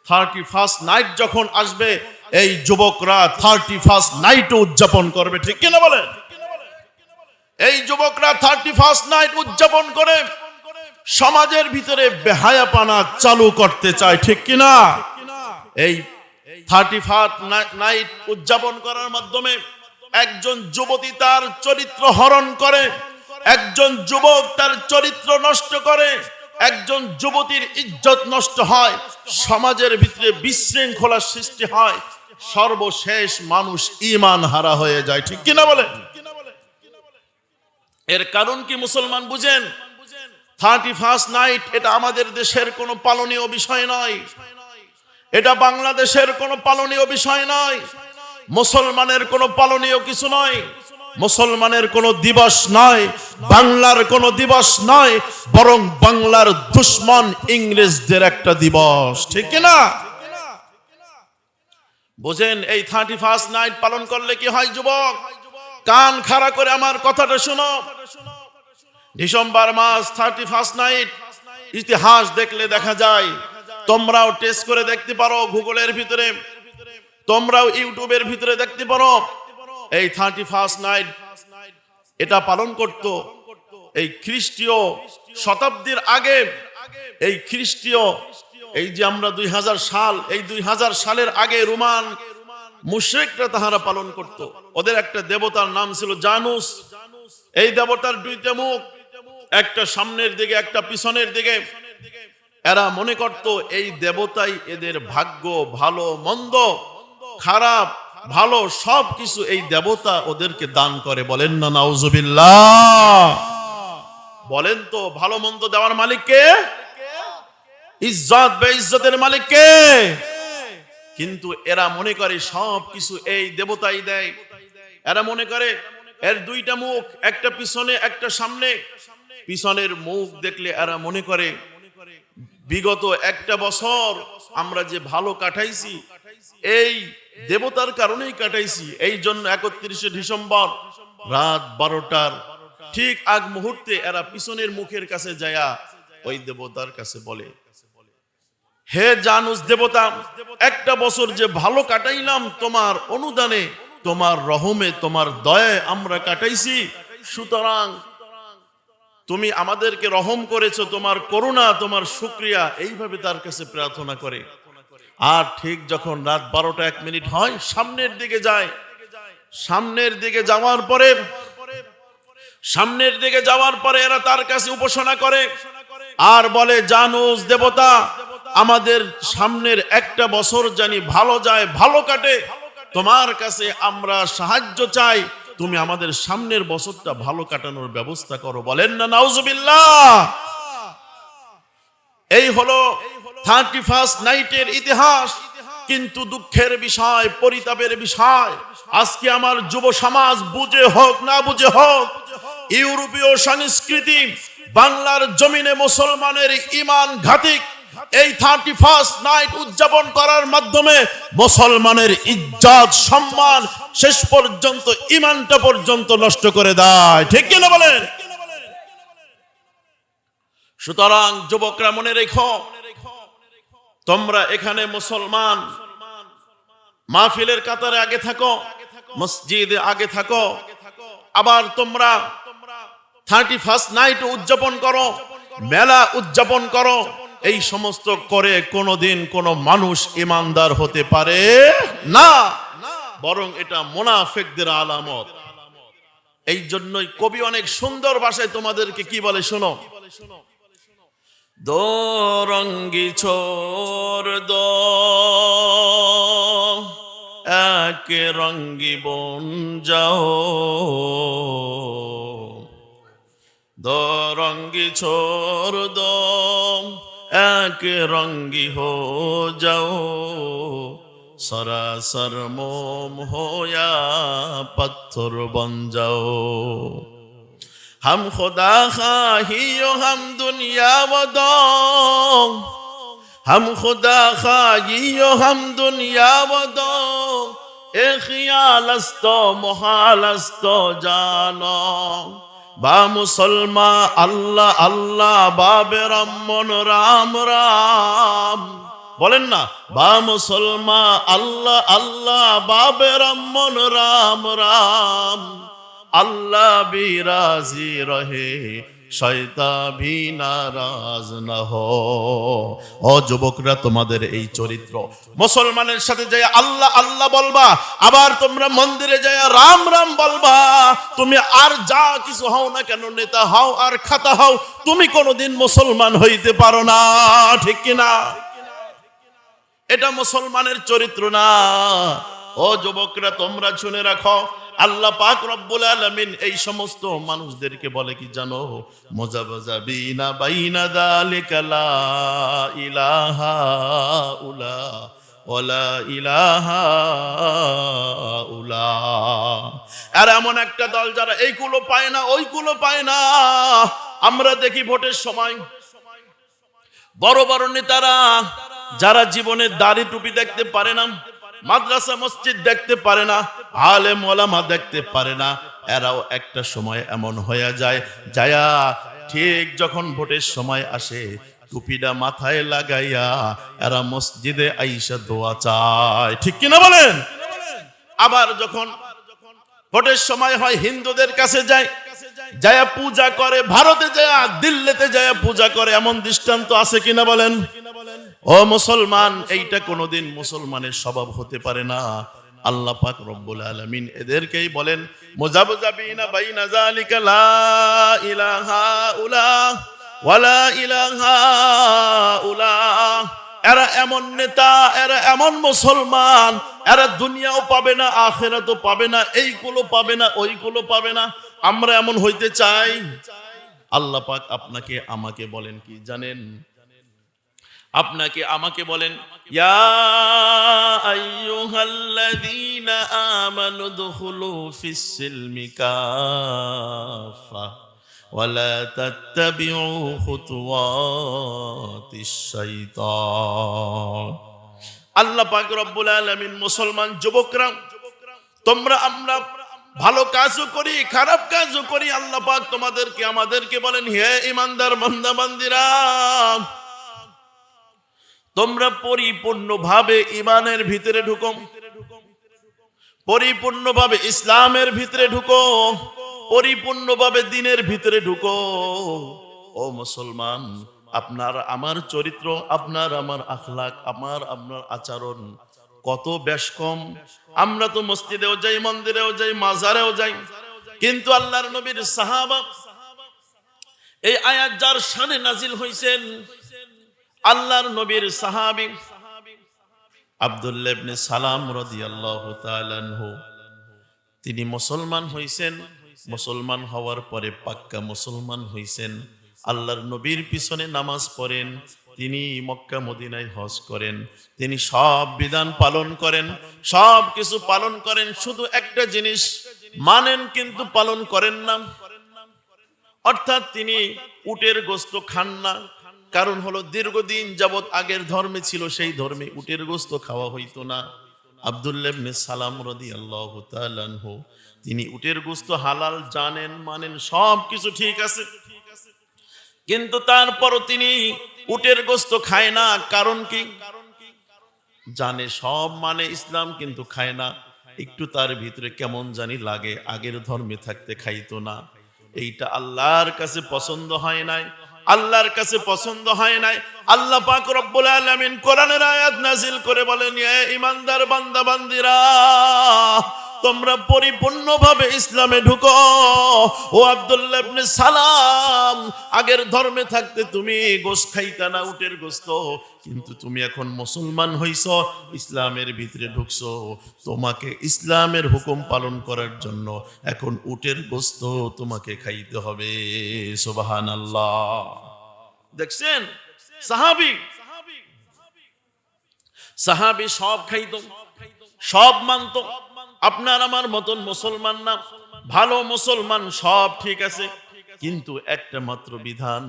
31st night যখন আসবে, এই যুবকরা 31st নাইট উদযাপন করবে, ঠিক কিনা বলেন? এই যুবকরা 31st নাইট উদযাপন করে সমাজের ভিতরে বেহায়াপনা চালু করতে চায়, ঠিক কিনা? এই 31st নাইট উদযাপন করার মাধ্যমে একজন যুবতী তার চরিত্র হরণ করে, একজন যুবক তার চরিত্র নষ্ট করে, একজন যুবতীর ইজ্জত নষ্ট হয়, সমাজের ভিতরে বিশৃঙ্খলার সৃষ্টি হয়, সর্বশেষ মানুষ ঈমান হারা হয়ে যায়, ঠিক কিনা বলেন? এর কারণ কি মুসলমান বুঝেন? 31st নাইট এটা আমাদের দেশের কোনো পালনীয় বিষয় নয়, এটা বাংলাদেশের কোনো পালনীয় বিষয় নয়, মুসলমানের কোনো পালনীয় কিছু নয়, মুসলমানের কোনো দিবস নয়, বাংলার কোনো দিবস নয়, বরং বাংলার দুশ্মন ইংরেজদের একটা দিবস, ঠিক কিনা? বুঝেন? এই 31st নাইট পালন করলে কি হয় যুবক? কান খাড়া করে আমার কথাটা শোনো। ডিসেম্বর মাস 31st নাইট ইতিহাস দেখলে দেখা যায়, তোমরাও টেস্ট করে দেখতে পারো, গুগলের ভিতরে, তোমরাও ইউটিউবের ভিতরে দেখতে পারো। এই 31st নাইট এটা পালন করত এই খ্রিস্টীয় শতাব্দীর আগে, এই খ্রিস্টীয় এই যে আমরা 2000 সাল, এই 2000 সালের আগে রোমান মুশরিকরা তাহারা পালন করত। ওদের একটা দেবতার নাম ছিল জানুস। এই দেবতার দুইটা মুখ, একটা সামনের দিকে একটা পিছনের দিকে। এরা মনে করত এই দেবতাই এদের ভাগ্য, ভালো মন্দ, খারাপ ভালো সব কিছু এই দেবতা ওদেরকে দান করে। বলেন না নাউজুবিল্লাহ? বলেন তো, ভালো মন্দ দেওয়ার মালিক কে? ইজ্জত বেইজ্জতের মালিক কে? কিন্তু এরা মনে করে সব কিছু এই দেবতাই দেয়। এরা মনে করে এর দুইটা মুখ, একটা পিছনে একটা সামনে। পিছনের মুখ দেখলে এরা মনে করে বিগত একটা বছর আমরা যে ভালো কাটাইছি এই দেবতার কারণেই কাটাইছি। এই জন্য 31শে ডিসেম্বর রাত 12টার ঠিক আগ মুহূর্তে এরা পিছনের মুখের কাছে যায়া ওই দেবতার কাছে বলে, হে জানুস দেবতা, একটা বছর যে ভালো কাটাইলাম তোমার অনুদানে, তোমার রহমে, তোমার দয়ায় আমরা কাটাইছি, সুতরাং তুমি আমাদেরকে রহম করেছো, তোমার করুণা, তোমার শুকরিয়া। এইভাবে তার কাছে প্রার্থনা করে। আর ঠিক যখন রাত 12টা 1 মিনিট হয়, সামনের দিকে যায়। সামনের দিকে যাওয়ার পরে এরা তার কাছে উপাসনা করে আর বলে, জানুস দেবতা, আমাদের সামনের একটা বছর জানি ভালো যায়, ভালো কাটে, তোমার কাছে আমরা সাহায্য চাই, তুমি আমাদের সামনের বছরটা ভালো কাটানোর ব্যবস্থা করো। বলেন না নাউজুবিল্লাহ? এই হলো 31st নাইটের ইতিহাস। কিন্তু দুঃখের বিষয়, পরিতাপের বিষয়, আজকে আমার যুব সমাজ বুঝে হোক না বুঝে হোক, ইউরোপীয় সংস্কৃতি বাংলার জমিনে মুসলমানের ঈমান ঘাতিক এই 31st নাইট উদযাপন করার মাধ্যমে মুসলমানের ইজ্জত সম্মান শেষ পর্যন্ত ঈমানটা পর্যন্ত নষ্ট করে দেয়, ঠিক কিনা বলেন? সুতরাং যুবকরা মনে রেখো, তোমরা এখানে মুসলমান, মাহফিলের কাতারে আগে থাকো, মসজিদে আগে থাকো, আবার তোমরা 31st নাইট উদযাপন করো, মেলা উদযাপন করো। এই সমস্ত করে কোনোদিন কোনো মানুষ ইমানদার হতে পারে না, বরং এটা মুনাফিকদের আলামত। এই জন্যই কবি অনেক সুন্দর ভাষায় তোমাদেরকে কি বলে শোনো, দো রঙ্গি ছোর দো এক রঙ্গি বন যাও, দো রঙ্গি ছোর দো এক রঙ্গি হো যাও, সরাসর মোম হোয়া পত্থর বন যাও। हम खुदा खाहियो हम दुनिया वदो, हम खुदा खाहियो हम दुनिया वदो, ए ख्यालस्तो मुहालस्तो जानो, बा मुसलमा अल्लाह अल्लाह बाबे रम्मन राम राम, বলেন না, বা মুসলমান আল্লাহ আল্লাহ বাবে রামমন রাম রাম, আল্লাহ বিরাজি রহে শয়তা ভি নারাজ না হো। ও যুবকরা, তোমাদের এই চরিত্র, মুসলমানের সাথে যাই আল্লাহ আল্লাহ বলবা, আবার তোমরা মন্দিরে যাই রাম রাম বলবা। তুমি আর যা কিছু হও না কেন, নেতা হও আর খাতা হও, তুমি কোনোদিন মুসলমান হইতে পারো না, ঠিক কিনা? এটা মুসলমানের চরিত্র না। ও যুবকরা, তোমরা শুনে রাখো, আল্লাহ পাক রব্বুল আলামিন এই সমস্ত মানুষদেরকে বলে কি জানো? মুজাবজাবিনা বাইনা যালিকা লা ইলাহা উলা ওয়ালা ইলাহা উলা। আর এমন একটা দল যারা এইগুলো পায় না ওইগুলো পায় না। আমরা দেখি ভোটের সময় বড় বড় নেতারা যারা জীবনে দাড়ি টুপি দেখতে পারে না, মাদ্রাসা মসজিদ দেখতে পারে না, আলেম ওলামা দেখতে পারে না, এরাও একটা সময় এমন হয়ে যায়, যায়া ঠিক যখন ভোটের সময় আসে টুপিটা মাথায় লাগাইয়া এরা মসজিদে আইসা দোয়া চায়, ঠিক কিনা বলেন? আবার যখন ভোটের সময় হয় হিন্দুদের কাছে যায়, যায়া পূজা করে, ভারতে যায়া দিল্লিতে যায়া পূজা করে, এমন দৃষ্টান্ত আছে কিনা বলেন? ও মুসলমান, এইটা কোনোদিন মুসলমানের স্বভাব হতে পারে না। আল্লাহ পাক রব্বুল আলামিন এদেরকেই বলেন মুজাবজাবিনা বাইনা যালিকা লা ইলাহা উলা ওয়ালা ইলাহা উলা। এরা এমন নেতা, এরা এমন মুসলমান, এরা দুনিয়াও পাবে না, আখিরাতও পাবে না, এইগুলো পাবে না, ওইগুলো পাবে না। আমরা এমন হইতে চাই? আল্লাহ পাক আপনাকে আমাকে বলেন কি জানেন? আপনাকে আমাকে বলেন, ইয়া আইয়ুহাল্লাযীনা আমানু দুখুলু ফিস সিলমি কাফা ওয়ালা তাত্তাবিউ খুতুওয়াতিশ শাইতান। আল্লাহ পাক রব্বুল আলামিন মুসলমান যুবকরা, তোমরা আমরা ভালো কাজও করি খারাপ কাজও করি, আল্লাহ পাক তোমাদেরকে আমাদেরকে বলেন, হে ঈমানদার বান্দা বান্দিরা, তোমরা পরিপূর্ণভাবে ঈমানের ভিতরে ঢুকো, পরিপূর্ণভাবে ইসলামের ভিতরে ঢুকো, পরিপূর্ণভাবে দ্বীনের ভিতরে ঢুকো। ও মুসলমান, আপনার আমার চরিত্র, আপনার আমার আখলাক, আমার আপনার আচরণ কত বেশ কম। আমরা তো মসজিদেও যাই, মন্দিরেও যাই, মাজারেও যাই, কিন্তু আল্লাহর নবীর সাহাবা, এই আয়াত যার শানে নাজিল হইছেন, আল্লাহর নবীর সাহাবী আব্দুল্লাহ ইবনে সালাম রাদিয়াল্লাহু তাআলা আনহু, তিনি মুসলমান হইছেন। মুসলমান হওয়ার পরে পাক্কা মুসলমান হইছেন। আল্লাহর নবীর পিছনে নামাজ পড়েন, তিনি মক্কা মদিনায় হজ করেন, তিনি সব বিধান পালন করেন, সব কিছু পালন করেন, শুধু একটা জিনিস মানেন কিন্তু পালন করেন না। অর্থাৎ তিনি উটের গোশত খান না। কারণ হলো দীর্ঘদিন যাবত আগের ধর্মে ছিল, সেই ধর্মে উটের গোশত খাওয়া হইতো না। আব্দুল্লাহ ইবনে সালাম রাদিয়াল্লাহু তাআলা আনহু, তিনি উটের গোশত হালাল জানেন, মানেন, সব কিছু ঠিক আছে, কিন্তু তারপরও তিনি উটের গোশত খায় না। কারণ কি? জানে সব মানে ইসলাম, কিন্তু খায় না। একটু তার ভিতরে কেমন জানি লাগে, আগের ধর্মে থাকতে খাইতো না। এইটা আল্লাহর কাছে পছন্দ হয় নাই, আল্লাহর কাছে পছন্দ হয় নাই। আল্লাহ পাক রব্বুল আলামিন কোরআনের আয়াত নাজিল করে বলেন, হে ঈমানদার বান্দা বান্দিরা, তোমরা পরিপূর্ণভাবে ইসলামে ঢুকো। ও আব্দুল্লাহ ইবনে সালাম, আগের ধর্মে থাকতে তুমি গোশত খাইতা না, উটের গোশত, কিন্তু তুমি এখন মুসলমান হইছো, ইসলামের ভিতরে ঢুকছো, তোমাকে ইসলামের হুকুম পালন করার জন্য এখন উটের গোশত তোমাকে খাইতে হবে। সুবহানাল্লাহ। দেখছেন, সাহাবী সব খাইতো, সব মানতো। আপনার আমার মতন মুসলমান না, ভালো মুসলমান, সব ঠিক আছে, কিন্তু একটা মাত্র বিধান,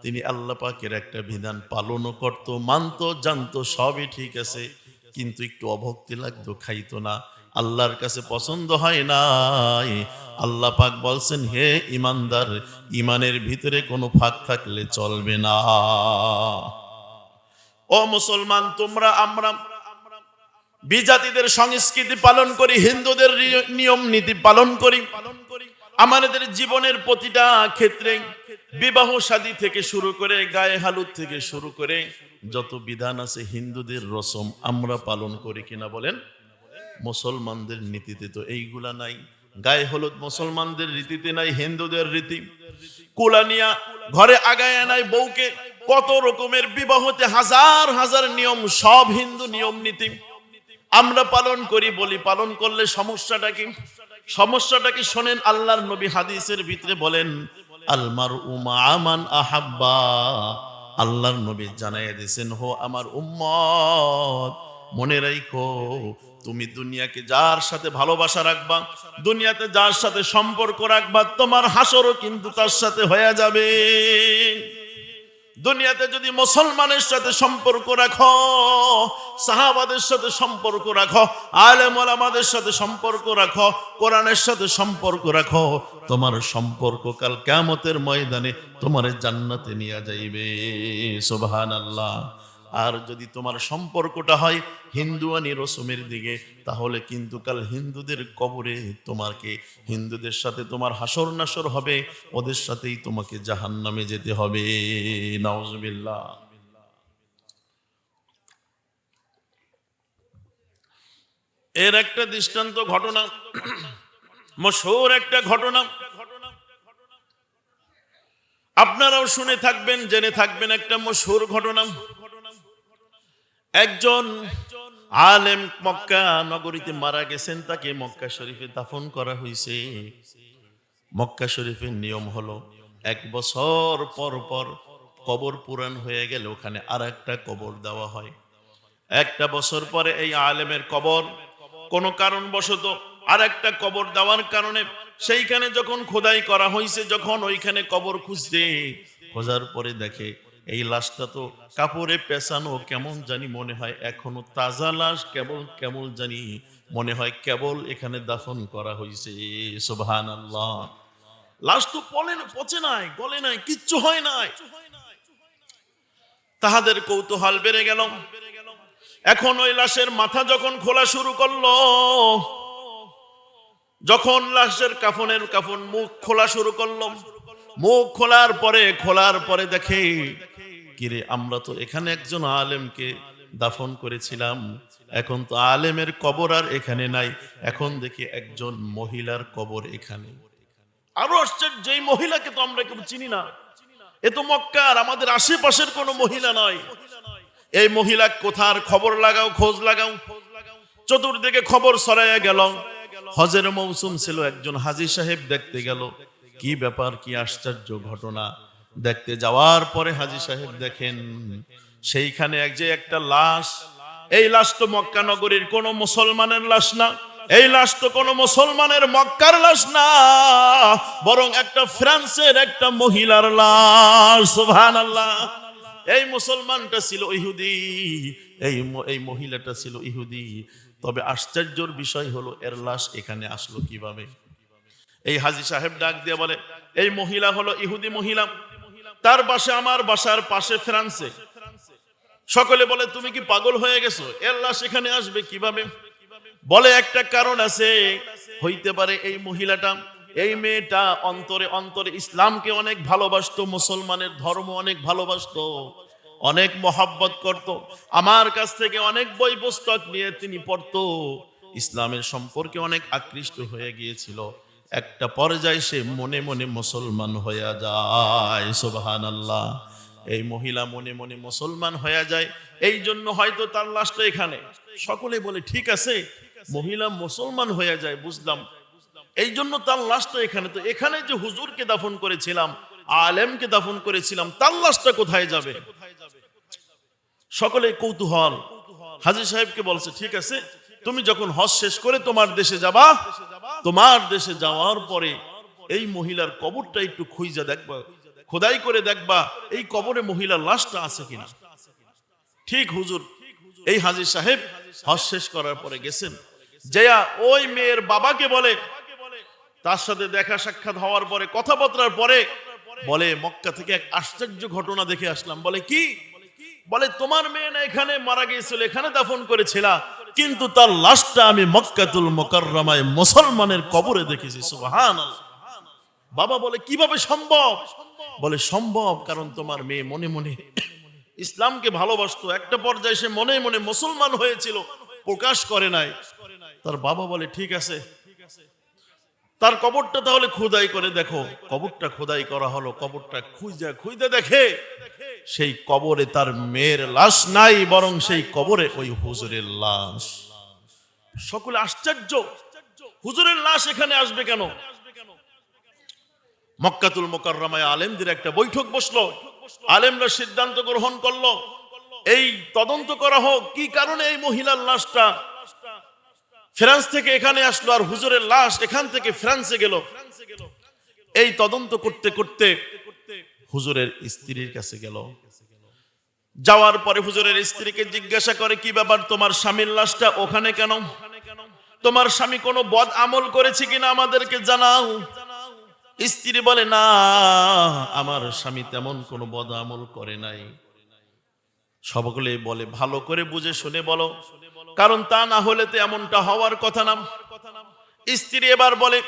তিনি আল্লাহ পাকের একটা বিধান পালনও করত, মানত, জানতো, সবই ঠিক আছে, কিন্তু একটু অভক্তি লাগতো, খাইতো না। আল্লাহর কাছে পছন্দ হয় নাই। আল্লাহ পাক বলছেন, হে ঈমানদার, ঈমানের ভিতরে কোনো ফাঁক থাকলে চলবে না। ও মুসলমান, তোমরা আমরা বিজাতিদের সংস্কৃতি পালন করি, হিন্দুদের নিয়ম নীতি পালন করি। আমাদের জীবনের প্রতিটা ক্ষেত্রে বিবাহ শাদী থেকে শুরু করে গায়ে হলুদ থেকে শুরু করে যত বিধান আছে হিন্দুদের রসম আমরা পালন করি কিনা বলেন? মুসলমানদের নীতিতে তো এইগুলা নাই। গায়ে হলুদ মুসলমানদের রীতিতে নাই, হিন্দুদের রীতি। কুলানিয়া ঘরে আগায় নাই বউকে, কত রকমের বিবাহতে হাজার হাজার নিয়ম, সব হিন্দু নিয়ম নীতি আমরা পালন করি। বলি পালন করলে সমস্যাটা কি? সমস্যাটা কি শোনেন, আল্লাহর নবী হাদিসের ভিতরে বলেন আলমারউ মা মান আহাব্বা। আল্লাহর নবী জানাইয়া দিয়েছেন, হো আমার উম্মত, মনে রাখো তুমি দুনিয়াকে যার সাথে ভালোবাসা রাখবা, দুনিয়াতে যার সাথে সম্পর্ক রাখবা, তোমার হাসরও কিন্তু তার সাথে হয়ে যাবে। দুনিয়াতে যদি মুসলমানের সাথে সম্পর্ক রাখো, সাহাবাদের সাথে সম্পর্ক রাখো, আলেম ওলামাদের সাথে সম্পর্ক রাখো, কোরআনের সাথে সম্পর্ক রাখো, তোমার সম্পর্ক কাল কিয়ামতের ময়দানে তোমার জান্নাতে নিয়ে যাইবে। সুবহানাল্লাহ। আর যদি তোমার সম্পর্কটা হয় হিন্দুয়ানি রসমের দিকে, তাহলে কিন্তু কাল হিন্দুদের কবরে তোমাকে, হিন্দুদের সাথে তোমার হাসর নাসর হবে, ওদের সাথেই তোমাকে জাহান্নামে যেতে হবে। নাউজুবিল্লাহ। এর একটা দৃষ্টান্ত ঘটনা, মশহুর একটা ঘটনা, আপনারাও শুনে থাকবেন, জেনে থাকবেন। একটা মশহুর ঘটনা, একজন আলেম মক্কা নগরীতে মারা গেছেন, তাকে মক্কা শরীফে দাফন করা হয়েছে। মক্কা শরীফের নিয়ম হলো 1 বছর পর পর কবর পুরান হয়ে গেলে ওখানে আর একটা কবর দেওয়া হয়। 1 বছর পরে এই আলেমের কবর কোনো কারণবশত আর একটা কবর দেওয়ার কারণে সেইখানে যখন খোদাই করা হয়েছে, যখন ওইখানে কবর খুঁজছে, খোঁজার পরে দেখে এই লাশটা তো কাপড়ে পেঁচানো, কেমন জানি মনে হয় এখনো তাজা লাশ, কেবল কেমন জানি মনে হয় কেবল এখানে দাফন করা হয়েছে। সুবহানাল্লাহ। লাশ তো পচে নাই, গলে নাই, কিচ্ছু হয় নাই। তাহাদের কৌতূহল বেড়ে গেল। এখন ওই লাশের মাথা যখন খোলা শুরু করলো, যখন লাশের কাফন মুখ খোলা শুরু করলো, মুখ খোলার পরে দেখে, কিরে আমরা তো এখানে একজন আলেমকে দাফন করেছিলাম, এখন তো আলেমের কবর আর এখানে নাই, এখন দেখি একজন মহিলার কবর এখানে। আরো আশ্চর্য, যেই মহিলাকে তো আমরা কেউ চিনি না, এ তো মক্কার আমাদের আশেপাশের কোনো মহিলা নয়। এই মহিলা কোথার? খবর লাগাও, খোঁজ লাগাও। চতুর্দিকে খবর ছড়াইয়া গেল। হজের মৌসুম ছিল, একজন হাজী সাহেব দেখতে গেল। কি ব্যাপার, কি আশ্চর্য ঘটনা। দেখতে যাওয়ার পরে হাজী সাহেব দেখেন সেইখানে একটা লাশ। এই লাশ তো মক্কা নগরীর কোন মুসলমানের লাশ না, এই লাশ তো কোন মুসলমানের মক্কার লাশ না, বরং একটা ফ্রান্সের একটা মহিলার লাশ। সুবহানাল্লাহ। এই মুসলমানটা ছিল ইহুদি, এই মহিলাটা ছিল ইহুদি। তবে আশ্চর্যের বিষয় হলো এর লাশ এখানে আসলো কিভাবে? এই হাজী সাহেব ডাক দিয়ে বলে, এই মহিলা হলো ইহুদি মহিলা, তার বাসা আমার বাসার পাশে ফ্রান্সে। সকলে বলে তুমি কি পাগল হয়ে গেছো, এর লাশ এখানে আসবে কিভাবে? বলে একটা কারণ আছে, হইতে পারে এই মহিলাটা, এই মেয়েটা অন্তরে অন্তরে ইসলামকে অনেক ভালোবাসতো, মুসলমানের ধর্ম অনেক ভালোবাসতো, অনেক মহব্বত করত। আমার কাছ থেকে অনেক বই পুস্তক নিয়ে তিনি পড়তো, ইসলামের সম্পর্কে অনেক আকৃষ্ট হয়ে গিয়েছিল। একটা পর্যায়ে সে মনে মনে মুসলমান হয়ে যায়। সুবহানাল্লাহ। এই মহিলা মনে মনে মুসলমান হয়ে যায়, এই জন্য হয়তো তার লাশটা এখানে। সকলে বলে ঠিক আছে, মহিলা মুসলমান হয়ে যায় বুঝলাম, এই জন্য তার লাশটা এখানে। তো এখানে যে হুজুরকে দাফন করেছিলাম, আলেমকে দাফন করেছিলাম, তার লাশটা কোথায় যাবে? সকলে কৌতূহল। হাজী সাহেবকে বলছে ঠিক আছে, তুমি যখন হজ শেষ করে তোমার দেশে যাবা, তোমার দেশে যাওয়ার পরে এই মহিলার কবরটা একটু খুঁজে দেখবা, খোদাই করে দেখবা এই কবরে মহিলার লাশটা আছে কিনা। ঠিক হুজুর। এই হাজী সাহেব হজ শেষ করার পরে গেছেন, যেয়া ওই মেয়ের বাবাকে বলে, তার সাথে দেখা সাক্ষাৎ হওয়ার পরে, কথাবার্তার পরে বলে, মক্কা থেকে এক আশ্চর্য ঘটনা দেখে আসলাম। বলে কি? বলে তোমার মেয়ে না এখানে মারা গিয়েছিল, এখানে দাফন করেছিলা, কিন্তু তার লাশটা আমি মক্কাতুল মুকাররমায় মুসলমানের কবরে দেখেছি। সুবহানাল্লাহ। বাবা বলে কিভাবে সম্ভব? বলে সম্ভব কারণ তোমার মেয়ে মনে মনে ইসলামকে ভালোবাসতো, একটা পর্যায়ে সে মনে মনে মুসলমান হয়েছিল, প্রকাশ করে নাই। তার বাবা বলে ঠিক আছে, তার কবরটা তাহলে খোদাই করে দেখো। কবরটা খোদাই করা হলো, কবরটা খুঁজে খুঁজে দেখে সেই কবরে তার মেয়ের লাশ নাই, বরং সেই কবরে ওই হুজুরের লাশ। সকলে আশ্চর্য, হুজুরের লাশ এখানে আসবে কেন? মক্কাতুল মুকাররমায় আলেমদের একটা বৈঠক বসলো, আলেমরা সিদ্ধান্ত গ্রহণ করলো এই তদন্ত করা হোক, কি কারণে এই মহিলার লাশটা ফ্রান্স থেকে এখানে আসলো আর হুজুরের লাশ এখান থেকে ফ্রান্সে গেল। এই তদন্ত করতে করতে হুজুরের স্ত্রীর কাছে গেল। যাওয়ার পরে হুজুরের স্ত্রীকে জিজ্ঞাসা করে কি ব্যাপার, তোমার স্বামীর লাশটা ওখানে কেন? তোমার স্বামী কোনো বদ আমল করেছে কিনা আমাদেরকে জানাও। স্ত্রী বলে না, আমার স্বামী তেমন কোনো বদ আমল করে নাই। সকলে বলে ভালো করে বুঝে শুনে বলো, কারণ তা না হলে তো এমনটা হওয়ার কথা না। স্ত্রী এবার বলে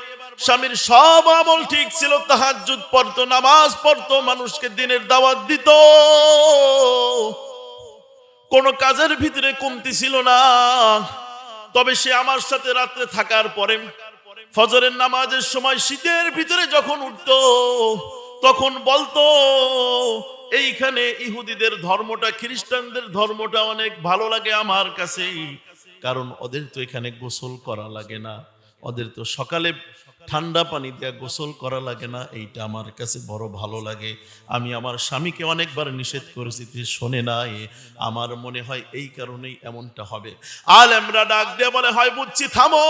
স্বামীর সব আমল ঠিক ছিল, তাহাজ্জুদ পড়তো, নামাজ পড়তো, মানুষকে দিনের দাওয়াত দিত, কোন কাজের ভিতরে কমতি ছিল না। তবে সে আমার সাথে রাত্রে থাকার পরে ফজরের নামাজের সময় শীতের ভিতরে যখন উঠতো তখন বলতো এইখানে ইহুদিদের ধর্মটা, খ্রিস্টানদের ধর্মটা অনেক ভালো লাগে আমার কাছে, কারণ ওদের তো এখানে গোসল করা লাগে না, ওদের তো সকালে ঠান্ডা পানি দিয়ে গোসল করা লাগে না, এইটা আমার কাছে বড় ভালো লাগে। আমি আমার স্বামীকে অনেকবার নিষেধ করেছি, শোনে নাই, আমার মনে হয় এই কারণেই এমনটা হবে। আলেমরা ডাক দিয়ে বলে হয় বুঝছি, থামো,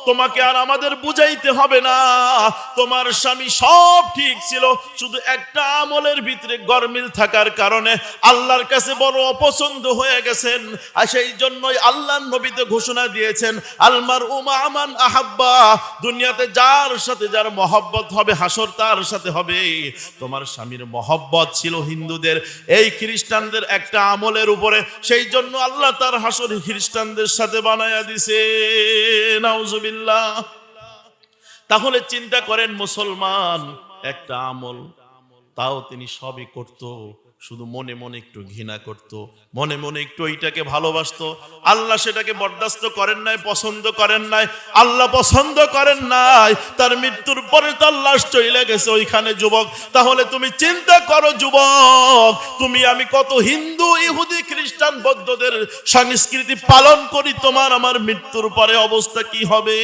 তোমাকে আর আমাদের বুঝাইতে হবে না, তোমার স্বামী সব ঠিক ছিল, শুধু একটা আমলের ভিতরে গরমিল থাকার কারণে আল্লাহর কাছে বড় অপছন্দ হয়ে গেছেন। আর সেই জন্যই আল্লাহর নবী তো ঘোষণা দিয়েছেন আলমার উমা আমান আহাব্বা, দুনিয়াতে যার সাথে যার মহব্বত হবে হাসর তার সাথে হবে। তোমার স্বামীর মহব্বত ছিল হিন্দুদের, এই খ্রিস্টানদের একটা আমলের উপরে, সেই জন্য আল্লাহ তার হাসর খ্রিস্টানদের সাথে বানায়া দিছে। নাউজুবিল্লাহ। তাহলে চিন্তা করেন, মুসলমান একটা আমল, তাও তিনি সবই করত, শুধু মনে মনে একটু ঘৃণা করত, মনে মনে একটু ওইটাকে ভালোবাসতো। আল্লাহ সেটাকে বরদাস্ত করেন নাই, পছন্দ করেন নাই। আল্লাহ পছন্দ করেন নাই, তার মৃত্যুর পরে তার লাশ চলে গেছে ওইখানে। যুবক, তাহলে তুমি চিন্তা করো যুবক, তুমি আমি কত হিন্দু, ইহুদি, খ্রিস্টান, বৌদ্ধদের সংস্কৃতি পালন করি, তোমার আমার মৃত্যুর পরে অবস্থা কি হবে?